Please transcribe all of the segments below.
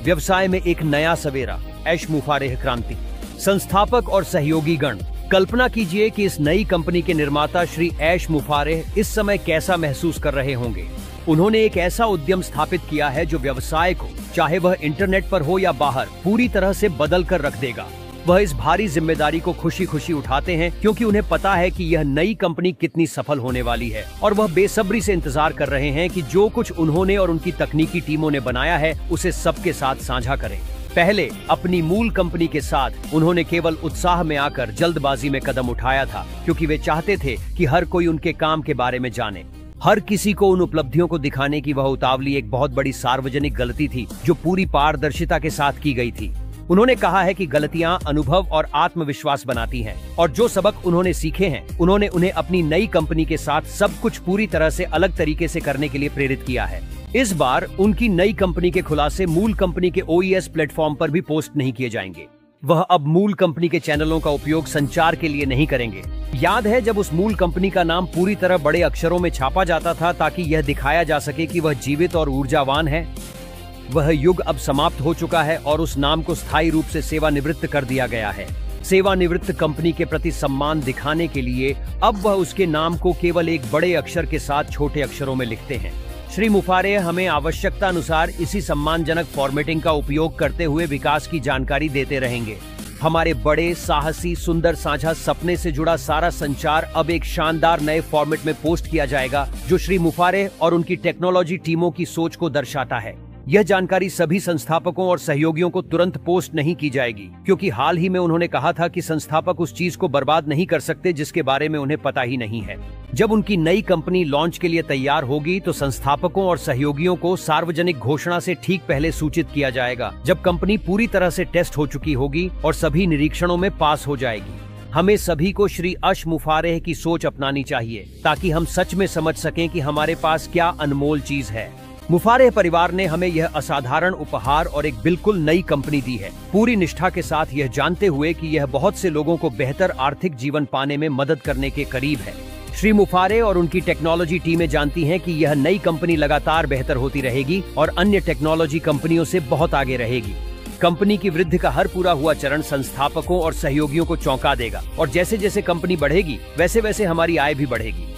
व्यवसाय में एक नया सवेरा, ऐश मुफारेह क्रांति। संस्थापक और सहयोगी गण, कल्पना कीजिए कि इस नई कंपनी के निर्माता श्री ऐश मुफारेह इस समय कैसा महसूस कर रहे होंगे। उन्होंने एक ऐसा उद्यम स्थापित किया है जो व्यवसाय को, चाहे वह इंटरनेट पर हो या बाहर, पूरी तरह से बदल कर रख देगा। वह इस भारी जिम्मेदारी को खुशी खुशी उठाते हैं क्योंकि उन्हें पता है कि यह नई कंपनी कितनी सफल होने वाली है और वह बेसब्री से इंतजार कर रहे हैं कि जो कुछ उन्होंने और उनकी तकनीकी टीमों ने बनाया है उसे सबके साथ साझा करें। पहले अपनी मूल कंपनी के साथ उन्होंने केवल उत्साह में आकर जल्दबाजी में कदम उठाया था क्योंकि वे चाहते थे कि हर कोई उनके काम के बारे में जाने। हर किसी को उन उपलब्धियों को दिखाने की वह उतावली एक बहुत बड़ी सार्वजनिक गलती थी जो पूरी पारदर्शिता के साथ की गई थी। उन्होंने कहा है कि गलतियां अनुभव और आत्मविश्वास बनाती हैं और जो सबक उन्होंने सीखे हैं उन्होंने उन्हें अपनी नई कंपनी के साथ सब कुछ पूरी तरह से अलग तरीके से करने के लिए प्रेरित किया है। इस बार उनकी नई कंपनी के खुलासे मूल कंपनी के OES प्लेटफॉर्म पर भी पोस्ट नहीं किए जाएंगे। वह अब मूल कंपनी के चैनलों का उपयोग संचार के लिए नहीं करेंगे। याद है जब उस मूल कंपनी का नाम पूरी तरह बड़े अक्षरों में छापा जाता था ताकि यह दिखाया जा सके कि वह जीवित और ऊर्जावान है। वह युग अब समाप्त हो चुका है और उस नाम को स्थायी रूप से सेवानिवृत्त कर दिया गया है। सेवानिवृत्त कंपनी के प्रति सम्मान दिखाने के लिए अब वह उसके नाम को केवल एक बड़े अक्षर के साथ छोटे अक्षरों में लिखते हैं। श्री मुफारेह हमें आवश्यकता अनुसार इसी सम्मानजनक फॉर्मेटिंग का उपयोग करते हुए विकास की जानकारी देते रहेंगे। हमारे बड़े, साहसी, सुंदर साझा सपने से जुड़ा सारा संचार अब एक शानदार नए फॉर्मेट में पोस्ट किया जाएगा जो श्री मुफारेह और उनकी टेक्नोलॉजी टीमों की सोच को दर्शाता है। यह जानकारी सभी संस्थापकों और सहयोगियों को तुरंत पोस्ट नहीं की जाएगी क्योंकि हाल ही में उन्होंने कहा था कि संस्थापक उस चीज को बर्बाद नहीं कर सकते जिसके बारे में उन्हें पता ही नहीं है। जब उनकी नई कंपनी लॉन्च के लिए तैयार होगी तो संस्थापकों और सहयोगियों को सार्वजनिक घोषणा से ठीक पहले सूचित किया जाएगा जब कंपनी पूरी तरह से टेस्ट हो चुकी होगी और सभी निरीक्षणों में पास हो जाएगी। हमें सभी को श्री ऐश मुफारेह की सोच अपनानी चाहिए ताकि हम सच में समझ सकें कि हमारे पास क्या अनमोल चीज है। मुफारेह परिवार ने हमें यह असाधारण उपहार और एक बिल्कुल नई कंपनी दी है, पूरी निष्ठा के साथ, यह जानते हुए कि यह बहुत से लोगों को बेहतर आर्थिक जीवन पाने में मदद करने के करीब है। श्री मुफारेह और उनकी टेक्नोलॉजी टीमें जानती हैं कि यह नई कंपनी लगातार बेहतर होती रहेगी और अन्य टेक्नोलॉजी कंपनियों से बहुत आगे रहेगी। कंपनी की वृद्धि का हर पूरा हुआ चरण संस्थापकों और सहयोगियों को चौंका देगा और जैसे जैसे कंपनी बढ़ेगी वैसे वैसे हमारी आय भी बढ़ेगी।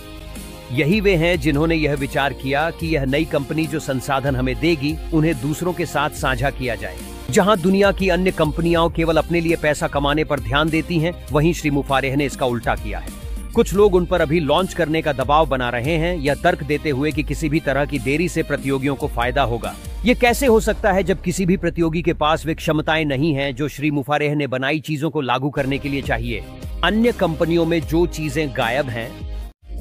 यही वे हैं जिन्होंने यह विचार किया कि यह नई कंपनी जो संसाधन हमें देगी उन्हें दूसरों के साथ साझा किया जाए। जहां दुनिया की अन्य कंपनियां केवल अपने लिए पैसा कमाने पर ध्यान देती हैं, वहीं श्री मुफारेह ने इसका उल्टा किया है। कुछ लोग उन पर अभी लॉन्च करने का दबाव बना रहे हैं या तर्क देते हुए कि किसी भी तरह की देरी से प्रतियोगियों को फायदा होगा। ये कैसे हो सकता है जब किसी भी प्रतियोगी के पास वे क्षमताएं नहीं हैं जो श्री मुफारेह ने बनाई चीजों को लागू करने के लिए चाहिए। अन्य कंपनियों में जो चीजें गायब हैं,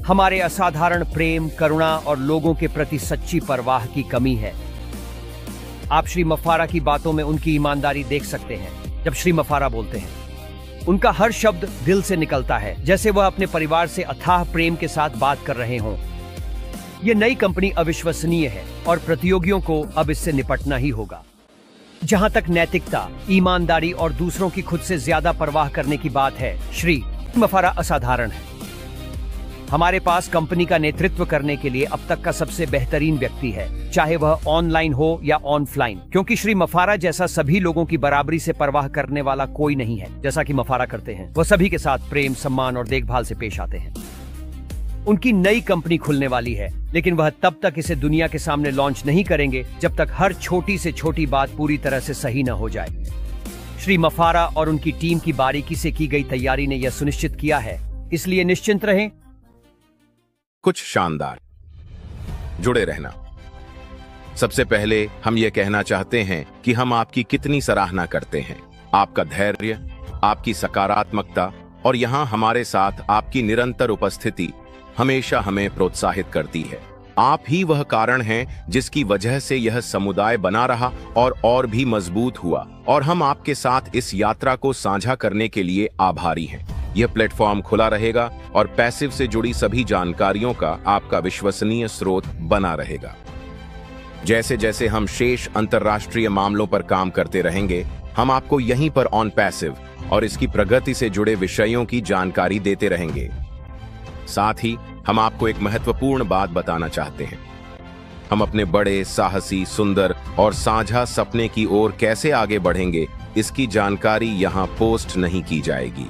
हमारे असाधारण प्रेम, करुणा और लोगों के प्रति सच्ची परवाह की कमी है। आप श्री मुफारेह की बातों में उनकी ईमानदारी देख सकते हैं। जब श्री मुफारेह बोलते हैं उनका हर शब्द दिल से निकलता है, जैसे वह अपने परिवार से अथाह प्रेम के साथ बात कर रहे हों। यह नई कंपनी अविश्वसनीय है और प्रतियोगियों को अब इससे निपटना ही होगा। जहां तक नैतिकता, ईमानदारी और दूसरों की खुद से ज्यादा परवाह करने की बात है, श्री मुफारेह असाधारण है। हमारे पास कंपनी का नेतृत्व करने के लिए अब तक का सबसे बेहतरीन व्यक्ति है, चाहे वह ऑनलाइन हो या ऑफलाइन, क्योंकि श्री मुफारेह जैसा सभी लोगों की बराबरी से परवाह करने वाला कोई नहीं है। जैसा कि मुफारेह करते हैं, वह सभी के साथ प्रेम, सम्मान और देखभाल से पेश आते हैं। उनकी नई कंपनी खुलने वाली है, लेकिन वह तब तक इसे दुनिया के सामने लॉन्च नहीं करेंगे जब तक हर छोटी से छोटी बात पूरी तरह से सही न हो जाए। श्री मुफारेह और उनकी टीम की बारीकी से की गई तैयारी ने यह सुनिश्चित किया है, इसलिए निश्चिंत रहें। कुछ शानदार, जुड़े रहना। सबसे पहले हम ये कहना चाहते हैं कि हम आपकी कितनी सराहना करते हैं। आपका धैर्य, आपकी सकारात्मकता और यहाँ हमारे साथ आपकी निरंतर उपस्थिति हमेशा हमें प्रोत्साहित करती है। आप ही वह कारण हैं जिसकी वजह से यह समुदाय बना रहा और भी मजबूत हुआ, और हम आपके साथ इस यात्रा को साझा करने के लिए आभारी हैं। यह प्लेटफॉर्म खुला रहेगा और पैसिव से जुड़ी सभी जानकारियों का आपका विश्वसनीय स्रोत बना रहेगा। जैसे जैसे हम शेष अंतर्राष्ट्रीय मामलों पर काम करते रहेंगे, हम आपको यहीं पर ऑन पैसिव और इसकी प्रगति से जुड़े विषयों की जानकारी देते रहेंगे। साथ ही हम आपको एक महत्वपूर्ण बात बताना चाहते हैं। हम अपने बड़े, साहसी, सुंदर और साझा सपने की ओर कैसे आगे बढ़ेंगे, इसकी जानकारी यहाँ पोस्ट नहीं की जाएगी।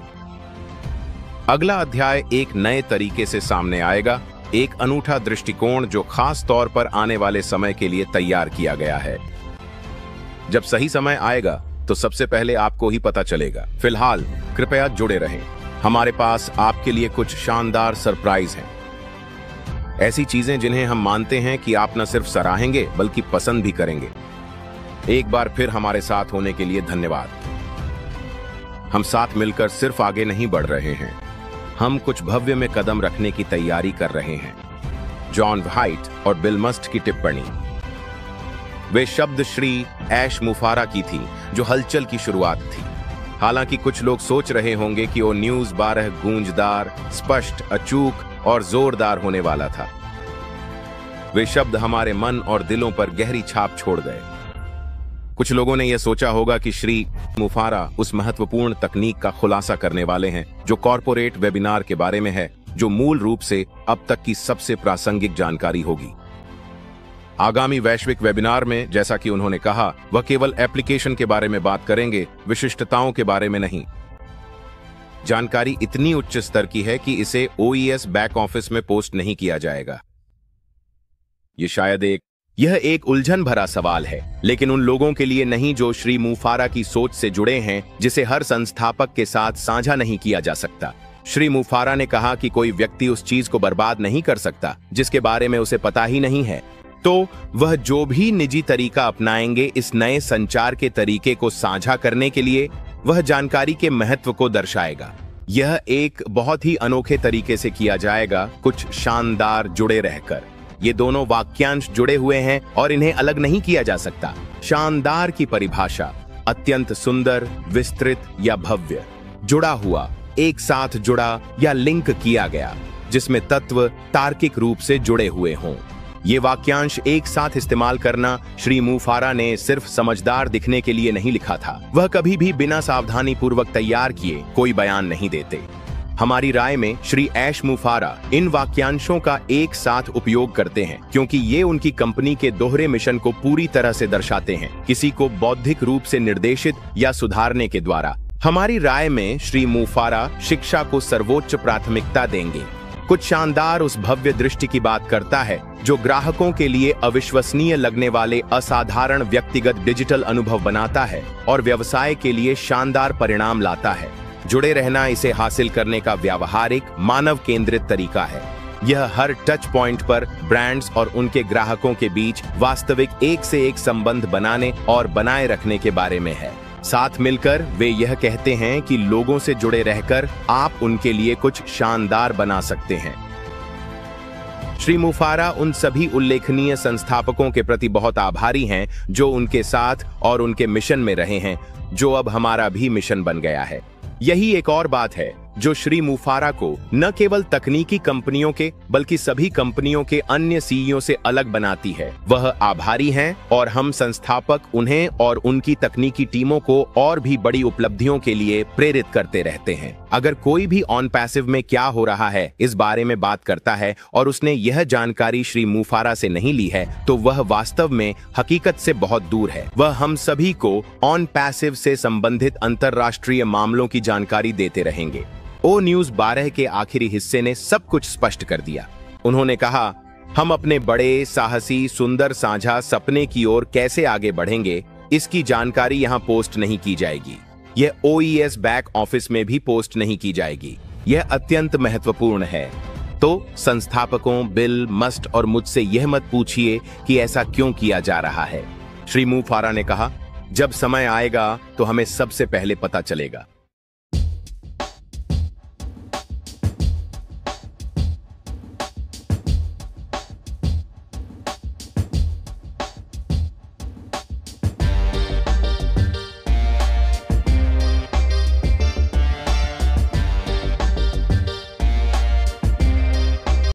अगला अध्याय एक नए तरीके से सामने आएगा, एक अनूठा दृष्टिकोण जो खास तौर पर आने वाले समय के लिए तैयार किया गया है। जब सही समय आएगा तो सबसे पहले आपको ही पता चलेगा। फिलहाल कृपया जुड़े रहें, हमारे पास आपके लिए कुछ शानदार सरप्राइज हैं। ऐसी चीजें जिन्हें हम मानते हैं कि आप न सिर्फ सराहेंगे बल्कि पसंद भी करेंगे। एक बार फिर हमारे साथ होने के लिए धन्यवाद। हम साथ मिलकर सिर्फ आगे नहीं बढ़ रहे हैं, हम कुछ भव्य में कदम रखने की तैयारी कर रहे हैं। जॉन हाइट और बिल मस्ट की टिप्पणी। वे शब्द श्री ऐश मुफारा की थी जो हलचल की शुरुआत थी। हालांकि कुछ लोग सोच रहे होंगे कि वो न्यूज़ 12 गूंजदार, स्पष्ट, अचूक और जोरदार होने वाला था। वे शब्द हमारे मन और दिलों पर गहरी छाप छोड़ गए। कुछ लोगों ने यह सोचा होगा कि श्री मुफारा उस महत्वपूर्ण तकनीक का खुलासा करने वाले हैं जो कॉर्पोरेट वेबिनार के बारे में है, जो मूल रूप से अब तक की सबसे प्रासंगिक जानकारी होगी। आगामी वैश्विक वेबिनार में, जैसा कि उन्होंने कहा, वह केवल एप्लीकेशन के बारे में बात करेंगे, विशिष्टताओं के बारे में नहीं। जानकारी इतनी उच्च स्तर की है कि इसे OES बैक ऑफिस में पोस्ट नहीं किया जाएगा। यह एक उलझन भरा सवाल है, लेकिन उन लोगों के लिए नहीं जो श्री मुफारा की सोच से जुड़े हैं, जिसे हर संस्थापक के साथ साझा नहीं किया जा सकता। श्री मुफारा ने कहा कि कोई व्यक्ति उस चीज को बर्बाद नहीं कर सकता जिसके बारे में उसे पता ही नहीं है। तो वह जो भी निजी तरीका अपनाएंगे इस नए संचार के तरीके को साझा करने के लिए, वह जानकारी के महत्व को दर्शाएगा। यह एक बहुत ही अनोखे तरीके से किया जाएगा, कुछ शानदार जुड़े रहकर। ये दोनों वाक्यांश जुड़े हुए हैं और इन्हें अलग नहीं किया जा सकता। शानदार की परिभाषा अत्यंत सुंदर, विस्तृत या भव्य, जुड़ा हुआ, एक साथ जुड़ा या लिंक किया गया, जिसमें तत्व तार्किक रूप से जुड़े हुए हों। ये वाक्यांश एक साथ इस्तेमाल करना श्री मुफारा ने सिर्फ समझदार दिखने के लिए नहीं लिखा था। वह कभी भी बिना सावधानी पूर्वक तैयार किए कोई बयान नहीं देते। हमारी राय में श्री ऐश मुफारा इन वाक्यांशों का एक साथ उपयोग करते हैं क्योंकि ये उनकी कंपनी के दोहरे मिशन को पूरी तरह से दर्शाते हैं, किसी को बौद्धिक रूप से निर्देशित या सुधारने के द्वारा। हमारी राय में श्री मुफारा शिक्षा को सर्वोच्च प्राथमिकता देंगे। कुछ शानदार उस भव्य दृष्टि की बात करता है जो ग्राहकों के लिए अविश्वसनीय लगने वाले असाधारण व्यक्तिगत डिजिटल अनुभव बनाता है और व्यवसाय के लिए शानदार परिणाम लाता है। जुड़े रहना इसे हासिल करने का व्यावहारिक, मानव केंद्रित तरीका है। यह हर टच पॉइंट पर ब्रांड्स और उनके ग्राहकों के बीच वास्तविक एक से एक संबंध बनाने और बनाए रखने के बारे में है। साथ मिलकर वे यह कहते हैं कि लोगों से जुड़े रहकर आप उनके लिए कुछ शानदार बना सकते हैं। श्री मुफारा उन सभी उल्लेखनीय संस्थापकों के प्रति बहुत आभारी हैं जो उनके साथ और उनके मिशन में रहे हैं, जो अब हमारा भी मिशन बन गया है। यही एक और बात है जो श्री मुफारा को न केवल तकनीकी कंपनियों के बल्कि सभी कंपनियों के अन्य सीईओ से अलग बनाती है। वह आभारी हैं और हम संस्थापक उन्हें और उनकी तकनीकी टीमों को और भी बड़ी उपलब्धियों के लिए प्रेरित करते रहते हैं। अगर कोई भी ऑन पैसिव में क्या हो रहा है इस बारे में बात करता है और उसने यह जानकारी श्री मुफारा से नहीं ली है, तो वह वास्तव में हकीकत से बहुत दूर है। वह हम सभी को ऑन पैसिव से संबंधित अंतरराष्ट्रीय मामलों की जानकारी देते रहेंगे। ओ न्यूज़ 12 के आखिरी हिस्से ने सब कुछ स्पष्ट कर दिया। उन्होंने कहा, हम अपने बड़े, साहसी, सुंदर, साझा सपने की ओर कैसे आगे बढ़ेंगे, इसकी जानकारी यहाँ पोस्ट नहीं की जाएगी। यह OES बैक ऑफिस में भी पोस्ट नहीं की जाएगी। यह अत्यंत महत्वपूर्ण है। तो संस्थापकों बिल, मस्ट और मुझसे यह मत पूछिए कि ऐसा क्यों किया जा रहा है। श्री मुफारा ने कहा, जब समय आएगा तो हमें सबसे पहले पता चलेगा।